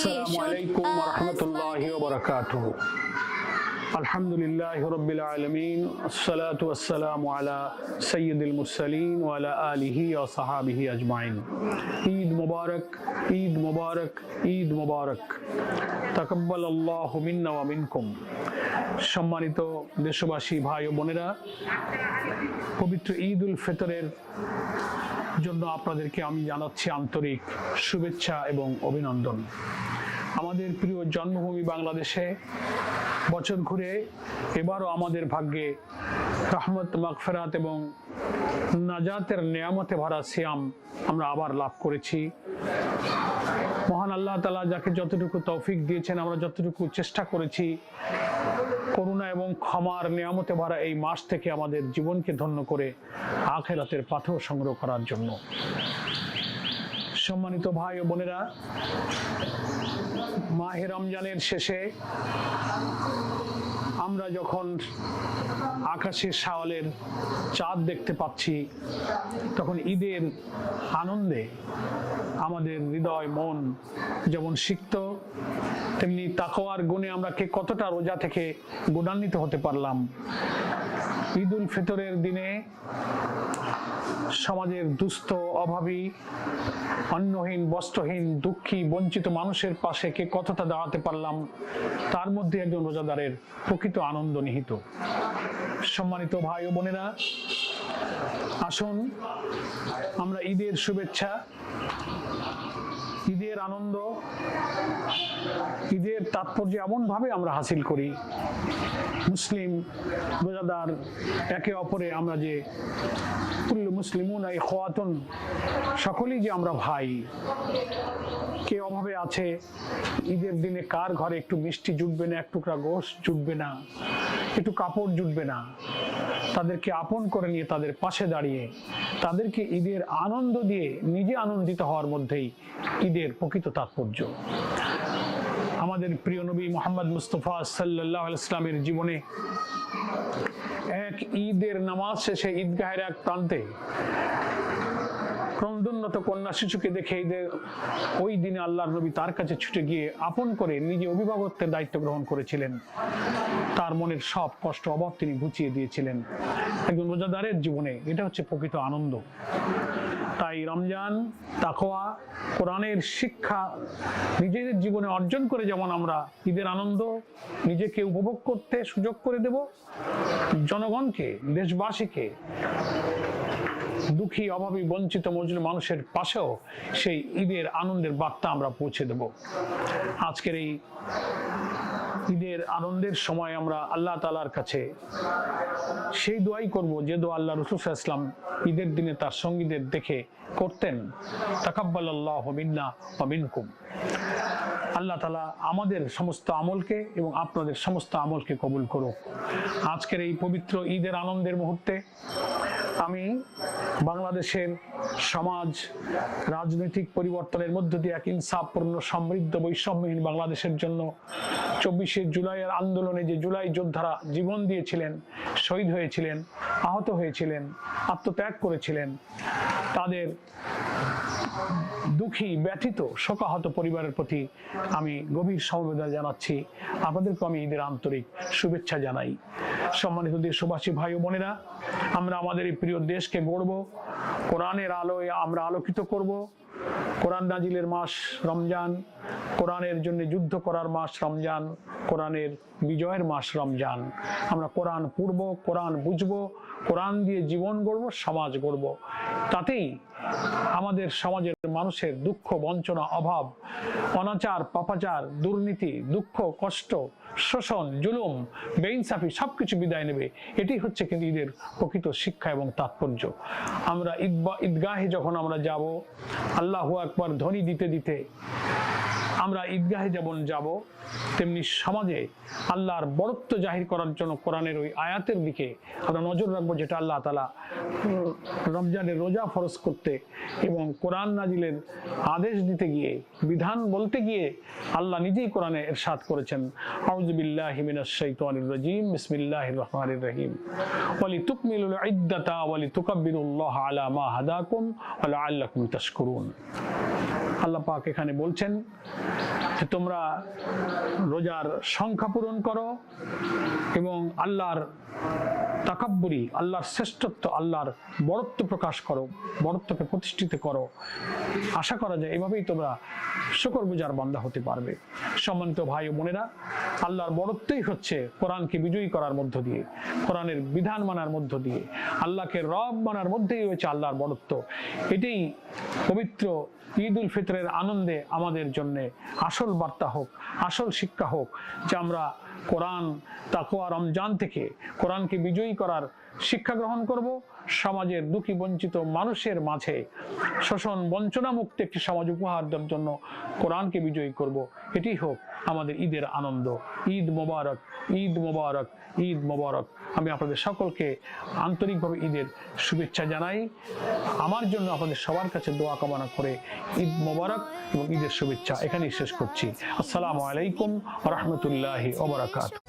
আসসালামু আলাইকুম ওয়া রাহমাতুল্লাহি ওয়া বারাকাতুহু। আলহামদুলিল্লাহি রাব্বিল আলামিন, আসসালাতু ওয়াসসালামু আলা সাইয়্যিদিল মুরসালিন ওয়া আলা আলিহি ওয়া সাহবিহি আজমাইন। ঈদ মুবারক, ঈদ মুবারক, ঈদ মুবারক। তাকাব্বালাল্লাহু মিন্না ওয়া মিনকুম। সম্মানিত দেশবাসী ভাই ও বোনেরা, পবিত্র ঈদ উল ফিতরের জন্য আপনাদেরকে আমি জানাচ্ছি আন্তরিক শুভেচ্ছা এবং অভিনন্দন। আমাদের প্রিয় জন্মভূমি বাংলাদেশে বছর ঘুরে এবারও আমাদের ভাগ্যে রহমত, মাগফিরাত এবং নাজাতের নিয়ামতে ভরা সিয়াম আমরা আবার লাভ করেছি। মহান আল্লাহ তাআলা যাকে যতটুকু তৌফিক দিয়েছেন, আমরা যতটুকু চেষ্টা করেছি করুণা এবং ক্ষমার নিয়ামতে ভরা এই মাস থেকে আমাদের জীবনকে ধন্য করে আখিরাতের পাথর সংগ্রহ করার জন্য। সম্মানিত ভাই ও বোনেরা, মাহে রমজানের শেষে আমরা যখন আকাশে শাওয়ালের চাঁদ দেখতে পাচ্ছি, তখন ঈদের আনন্দে আমাদের হৃদয় মন যেমন সিক্ত, তেমনি তাকওয়ার গুণে আমরা কে কতটা রোজা থেকে গুণান্বিত হতে পারলাম। ঈদ উল ফিতরের দিনে সমাজের দুস্থ, অভাবী, অন্নহীন, বস্ত্রহীন, দুঃখী, বঞ্চিত মানুষের পাশে কে কতটা দাঁড়াতে পারলাম, তার মধ্যে একজন রোজাদারের প্রকৃত আনন্দ নিহিত। সম্মানিত ভাই ও বোনেরা, আসুন আমরা ঈদের শুভেচ্ছা, ঈদের আনন্দ, ঈদের তাৎপর্য এমনভাবে আমরা হাসিল করি, মুসলিম রোজাদার একে অপরে আমরা যে কুল্লু মুসলিমুনা ইখওয়াতুন, সকলেই যে আমরা ভাই। কে অভাবে আছে, ঈদের দিনে কার ঘরে একটু মিষ্টি জুটবে না, এক টুকরা গোশত জুটবে না, একটু কাপড় জুটবে না, তাদেরকে আপন করে নিয়ে তাদের পাশে দাঁড়িয়ে তাদেরকে ঈদের আনন্দ দিয়ে নিজে আনন্দিত হওয়ার মধ্যেই ঈদের প্রকৃত তাৎপর্য। আমাদের প্রিয় নবী মুহাম্মদ মুস্তাফা সাল্লাল্লাহু আলাইহি ওয়াসাল্লামের জীবনে এক ঈদের নামাজ শেষে ঈদগাহের এক প্রান্তে ক্রন্দনরত কন্যা শিশুকে দেখে ওই দিনে আল্লাহর নবী তার কাছে ছুটে গিয়ে আপন করে নিজে অভিভাবকত্বের দায়িত্ব গ্রহণ করেছিলেন। তার মনের সব কষ্ট, অভাব তিনি ঘুচিয়ে দিয়েছিলেন। একজন রোজাদারের জীবনে এটা হচ্ছে প্রকৃত আনন্দ। তাই রমজান, তাকওয়া, কোরআনের শিক্ষা নিজেদের জীবনে অর্জন করে যেমন আমরা ঈদের আনন্দ নিজেকে উপভোগ করতে সুযোগ করে দেব, জনগণকে, দেশবাসীকে, দুঃখী, অভাবী, বঞ্চিত, মজলুম মানুষের পাশেও সেই ঈদের আনন্দের বার্তা আমরা পৌঁছে দেব। আজকের এই ঈদের আনন্দের সময় আমরা আল্লাহ তাআলার কাছে সেই দোয়াই করব যে দোয়া আল্লাহ রাসূল সাল্লাল্লাহু আলাইহি ওয়াসাল্লাম ঈদের দিনে তার সঙ্গীদের দেখে করতেন। তাকাব্বালাল্লাহু মিন্না ওয়া মিনকুম। আল্লাহ তাআলা আমাদের সমস্ত আমলকে এবং আপনাদের সমস্ত আমলকে কবুল করুক। আজকের এই পবিত্র ঈদের আনন্দের মুহূর্তে আমি বাংলাদেশের সমাজ, রাজনৈতিক পরিবর্তনের মধ্য দিয়ে এক ইনসাফপূর্ণ, সমৃদ্ধ, বৈষম্যহীন বাংলাদেশের জন্য 24শে জুলাইয়ের আন্দোলনে যে জুলাই যোদ্ধারা জীবন দিয়েছিলেন, শহীদ হয়েছিলেন, আহত হয়েছিলেন, আত্মত্যাগ করেছিলেন, তাদের দুঃখী, ব্যথিত, শোকাহত পরিবারের প্রতি আমি গভীর সমবেদনা জানাচ্ছি। আপনাদেরকে আমি ঈদের আন্তরিক শুভেচ্ছা জানাই। সম্মানিত দেশবাসী ভাই ও বোনেরা, আমরা আমাদের এই প্রিয় দেশকে গড়ব, কোরআনের আলোয় আমরা আলোকিত করব। কোরআন নাজিলের মাস রমজান, কোরআনের জন্য যুদ্ধ করার মাস রমজান, কোরআনের বিজয়ের মাস রমজান। আমরা কোরআন পড়ব, কোরআন বুঝব, কোরআন দিয়ে জীবন গড়ব, সমাজ গড়ব। তাতেই আমাদের সমাজের মানুষের দুঃখ, বঞ্চনা, অভাব, অনাচার, পাপাচার, দুর্নীতি, দুঃখ, কষ্ট, শোষণ, জুলুম, বেইনসাফি সবকিছু বিদায় নেবে। এটি হচ্ছে কিন্তু ঈদের প্রকৃত শিক্ষা এবং তাৎপর্য। আমরা ঈদগাহে যখন আমরা যাব, আল্লাহু আকবার ধ্বনি দিতে দিতে আমরা ঈদগাহে যেমন যাব, তেমনি সমাজে আল্লাহর বড়ত্ব জাহির করার জন্য কোরআনের ওই আয়াতের দিকে আমরা নজর রাখবো, যেটা আল্লাহ তাআলা রমজানের রোজা ফরজ করতে এবং কোরআন নাজিলের আদেশ দিতে গিয়ে, বিধান বলতে গিয়ে আল্লাহ নিজেই কোরআনে ইরশাদ করেছেন, আউযু বিল্লাহি মিনাশ শাইতানির রাজিম, বিসমিল্লাহির রহমানির রহিম, ওয়া লিতুকমিলুল ইদ্দাতা ওয়া লিতুকাব্বিরুল্লাহ আলা মা হাদাকুম ওয়া লাআল্লাকুম তাশকুরুন। আল্লাহ পাক এখানে বলছেন যে তোমরা রোজার সংখ্যা পূরণ করো এবং আল্লাহর তাকাব্বুরি, আল্লাহর শ্রেষ্ঠত্ব, আল্লাহর বড়ত্ব প্রকাশ করো, বড়ত্বকে প্রতিষ্ঠিত করো। আশা করা যায় এভাবেই তোমরা শুকরগুজার বান্দা হতে পারবে। সম্মানিত ভাই ও বোনেরা, আল্লাহর বড়ত্বই হচ্ছে কোরআনকে বিজয়ী করার মধ্য দিয়ে, কোরআনের বিধান মানার মধ্য দিয়ে, আল্লাহকে রব মানার মধ্যেই হচ্ছে আল্লাহর বড়ত্ব। এটাই পবিত্র ঈদ উল ফিতরের আনন্দে আমাদের জন্য আসল বার্তা হোক, আসল শিক্ষা হোক, যে আমরা কোরআন, তাকওয়া, রমজান থেকে কোরআনকে বিজয়ী করার শিক্ষা গ্রহণ করব। সমাজের দুঃখী বঞ্চিত মানুষের মাঝে শোষণ বঞ্চনা মুক্ত একটি সমাজ উপহার দেওয়ার জন্য কোরআনকে বিজয়ী করব। এটি হোক আমাদের ঈদের আনন্দ। ঈদ মোবারক, ঈদ মোবারক, ঈদ মোবারক। আমি আপনাদের সকলকে আন্তরিকভাবে ঈদের শুভেচ্ছা জানাই। আমার জন্য আপনাদের সবার কাছে দোয়া কামনা করে ঈদ মোবারক এবং ঈদের শুভেচ্ছা এখানেই শেষ করছি। আসসালামু আলাইকুম ওয়া রাহমাতুল্লাহি ওয়া বারাকাতুহু।